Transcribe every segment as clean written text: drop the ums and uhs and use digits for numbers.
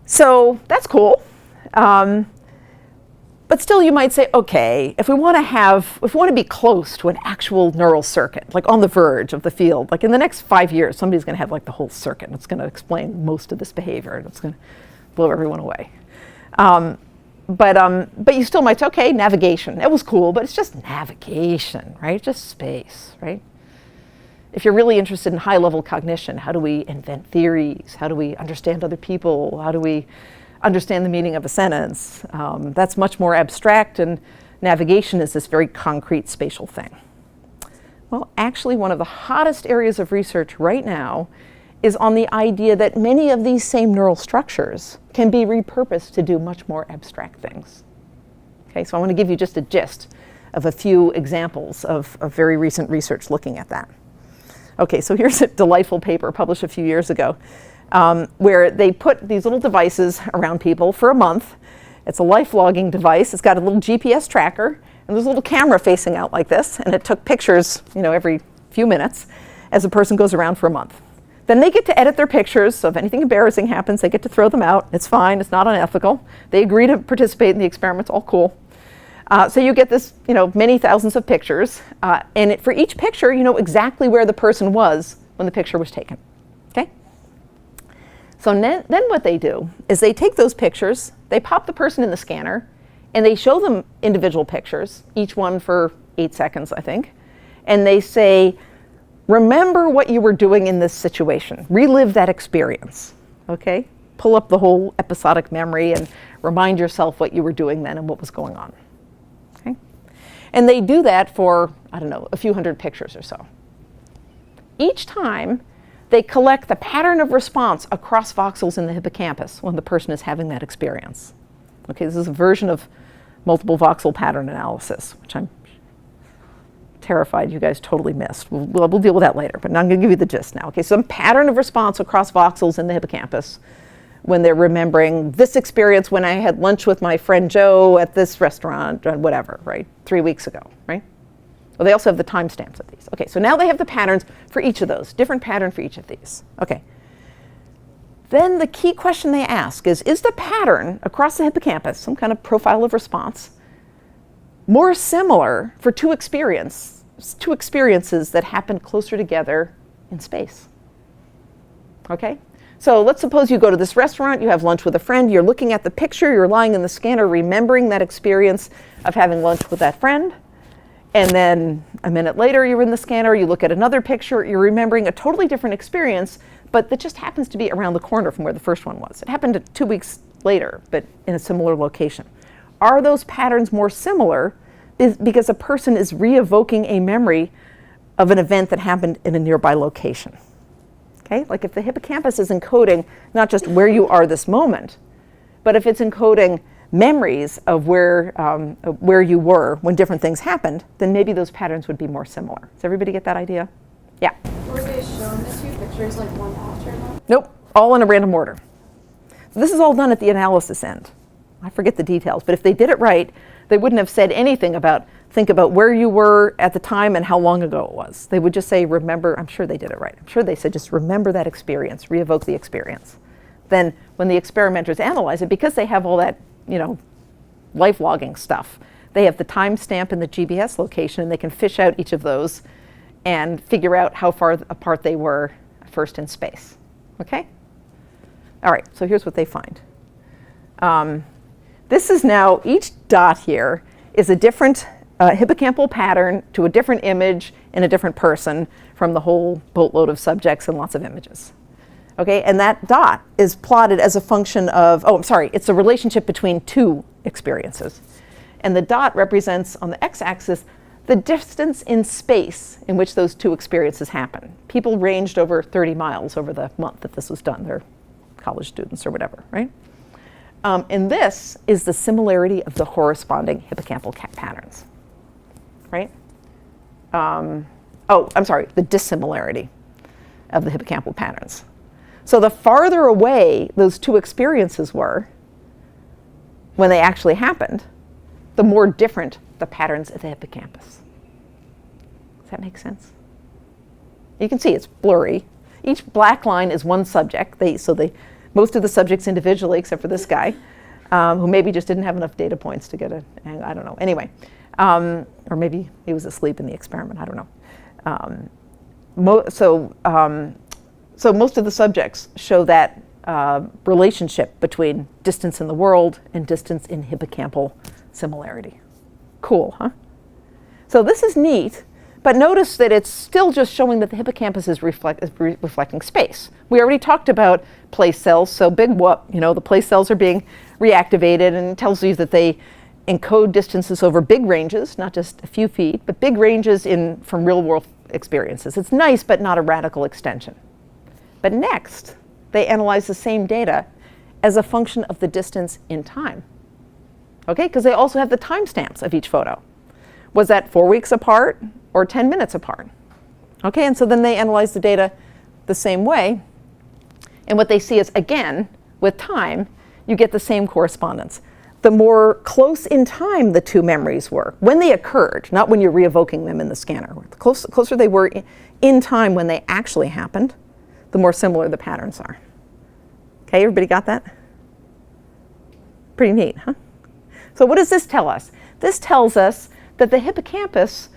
So that's cool. But still, you might say, okay, if we want to be close to an actual neural circuit, like on the verge of the field, like in the next 5 years, somebody's going to have like the whole circuit, and it's going to explain most of this behavior, and it's going to blow everyone away. But you still might say, okay, navigation. It was cool, but it's just navigation, right? Just space, right? If you're really interested in high-level cognition, how do we invent theories? How do we understand other people? How do we understand the meaning of a sentence? That's much more abstract, and navigation is this very concrete spatial thing. Well, actually, one of the hottest areas of research right now is on the idea that many of these same neural structures can be repurposed to do much more abstract things. Okay, so I want to give you just a gist of a few examples of very recent research looking at that. Okay, so here's a delightful paper published a few years ago where they put these little devices around people for a month. It's a life logging device. It's got a little GPS tracker, and there's a little camera facing out like this, and it took pictures, every few minutes as a person goes around for a month. Then they get to edit their pictures, so if anything embarrassing happens, they get to throw them out. It's fine, it's not unethical. They agree to participate in the experiment, it's all cool. So you get this, many thousands of pictures, and for each picture, you know exactly where the person was when the picture was taken, okay? So then what they do is they take those pictures, they pop the person in the scanner, and they show them individual pictures, each one for 8 seconds, I think, and they say, remember what you were doing in this situation. Relive that experience, okay? Pull up the whole episodic memory and remind yourself what you were doing then and what was going on, okay? And they do that for, I don't know, a few hundred pictures or so. Each time, they collect the pattern of response across voxels in the hippocampus when the person is having that experience. Okay, this is a version of multiple voxel pattern analysis, which I'm terrified you guys totally missed. We'll deal with that later, but now I'm going to give you the gist now. Okay, some pattern of response across voxels in the hippocampus when they're remembering this experience when I had lunch with my friend Joe at this restaurant, or whatever, right, 3 weeks ago, right? Well, they also have the timestamps of these. Okay, so now they have the patterns for each of those, different pattern for each of these. Okay. Then the key question they ask is the pattern across the hippocampus, some kind of profile of response, more similar for two experiences that happen closer together in space? Okay? So let's suppose you go to this restaurant, you have lunch with a friend, you're looking at the picture, you're lying in the scanner, remembering that experience of having lunch with that friend. And then a minute later, you're in the scanner, you look at another picture, you're remembering a totally different experience, but that just happens to be around the corner from where the first one was. It happened 2 weeks later, but in a similar location. Are those patterns more similar because a person is re-evoking a memory of an event that happened in a nearby location? Okay, like if the hippocampus is encoding not just where you are this moment, but if it's encoding memories of where you were when different things happened, then maybe those patterns would be more similar. Does everybody get that idea? Yeah? Were they shown the two pictures like one after another? Nope, all in a random order. So this is all done at the analysis end. I forget the details, but if they did it right, they wouldn't have said anything about, think about where you were at the time and how long ago it was. They would just say, remember, I'm sure they did it right. I'm sure they said, just remember that experience, re-evoke the experience. Then when the experimenters analyze it, because they have all that, life logging stuff, they have the timestamp and the GPS location, and they can fish out each of those and figure out how far apart they were first in space, okay? All right, so here's what they find. This is now, each dot here is a different hippocampal pattern to a different image in a different person from the whole boatload of subjects and lots of images. Okay, and that dot is plotted as a function of, it's a relationship between two experiences. And the dot represents, on the x-axis, the distance in space in which those two experiences happen. People ranged over 30 miles over the month that this was done. They're college students or whatever, right? And this is the similarity of the corresponding hippocampal patterns, right? The dissimilarity of the hippocampal patterns. So the farther away those two experiences were when they actually happened, the more different the patterns of the hippocampus. Does that make sense? You can see it's blurry. Each black line is one subject. The most of the subjects individually, except for this guy, who maybe just didn't have enough data points to get a, I don't know. Anyway, or maybe he was asleep in the experiment. I don't know. So most of the subjects show that relationship between distance in the world and distance in hippocampal similarity. Cool, huh? So this is neat, but notice that it's still just showing that the hippocampus is reflecting space. We already talked about place cells, so big whoop, the place cells are being reactivated, and it tells you that they encode distances over big ranges, not just a few feet, but big ranges from real world experiences. It's nice, but not a radical extension. But next, they analyze the same data as a function of the distance in time. Okay, because they also have the timestamps of each photo. Was that 4 weeks apart or 10 minutes apart? Okay, and so then they analyze the data the same way. And what they see is, again, with time, you get the same correspondence. The more close in time the two memories were, when they occurred, not when you're re-evoking them in the scanner. The closer they were in time when they actually happened, the more similar the patterns are. Okay, everybody got that? Pretty neat, huh? So what does this tell us? This tells us that the hippocampus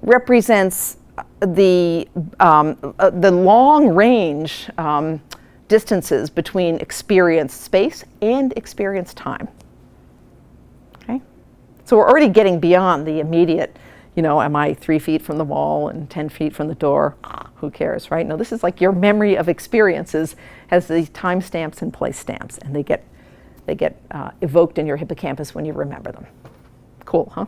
represents the long-range distances between experienced space and experienced time. Okay? So we're already getting beyond the immediate, am I 3 feet from the wall and 10 feet from the door? Who cares, right? No, this is like your memory of experiences has these timestamps and place stamps, and they get evoked in your hippocampus when you remember them. Cool, huh?